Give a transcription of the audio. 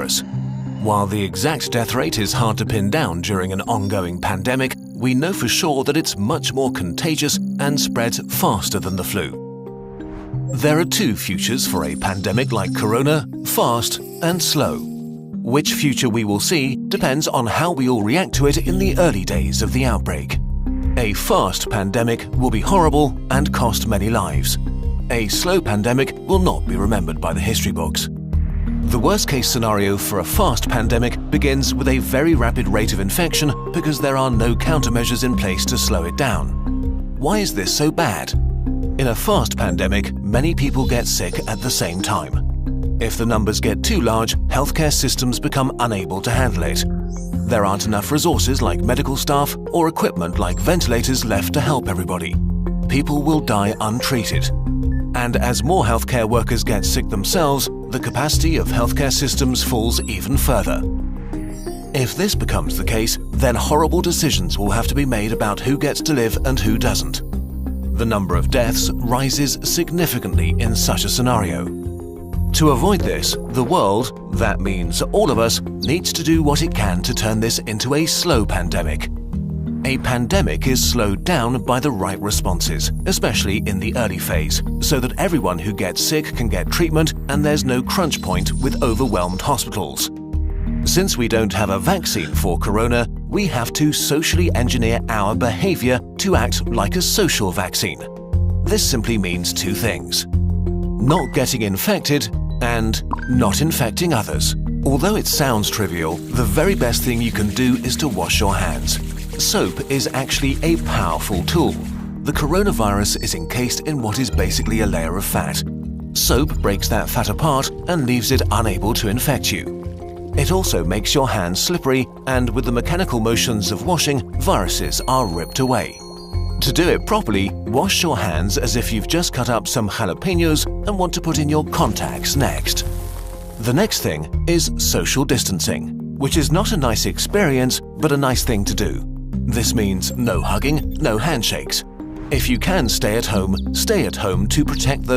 coronavirus. While the exact death rate is hard to pin down during an ongoing pandemic, we know for sure that it's much more contagious and spreads faster than the flu. There are two futures for a pandemic like corona: fast and slow. Which future we will see depends on how we all react to it in the early days of the outbreak. A fast pandemic will be horrible and cost many lives. A slow pandemic will not be remembered by the history books. The worst-case scenario for a fast pandemic begins with a very rapid rate of infection because there are no countermeasures in place to slow it down. Why is this so bad? In a fast pandemic, many people get sick at the same time. If the numbers get too large, healthcare systems become unable to handle it. There aren't enough resources like medical staff or equipment like ventilators left to help everybody. People will die untreated. And as more healthcare workers get sick themselves, the capacity of healthcare systems falls even further. If this becomes the case, then horrible decisions will have to be made about who gets to live and who doesn't. The number of deaths rises significantly in such a scenario. To avoid this, the world, that means all of us, needs to do what it can to turn this into a slow pandemic. A pandemic is slowed down by the right responses, especially in the early phase, so that everyone who gets sick can get treatment and there's no crunch point with overwhelmed hospitals. Since we don't have a vaccine for corona, we have to socially engineer our behavior to act like a social vaccine. This simply means two things: not getting infected and not infecting others. Although it sounds trivial, the very best thing you can do is to wash your hands. Soap is actually a powerful tool. The coronavirus is encased in what is basically a layer of fat. Soap breaks that fat apart and leaves it unable to infect you. It also makes your hands slippery, and with the mechanical motions of washing, viruses are ripped away. To do it properly, wash your hands as if you've just cut up some jalapenos and want to put in your contacts next. The next thing is social distancing, which is not a nice experience, but a nice thing to do. This means no hugging, no handshakes. If you can stay at home to protect those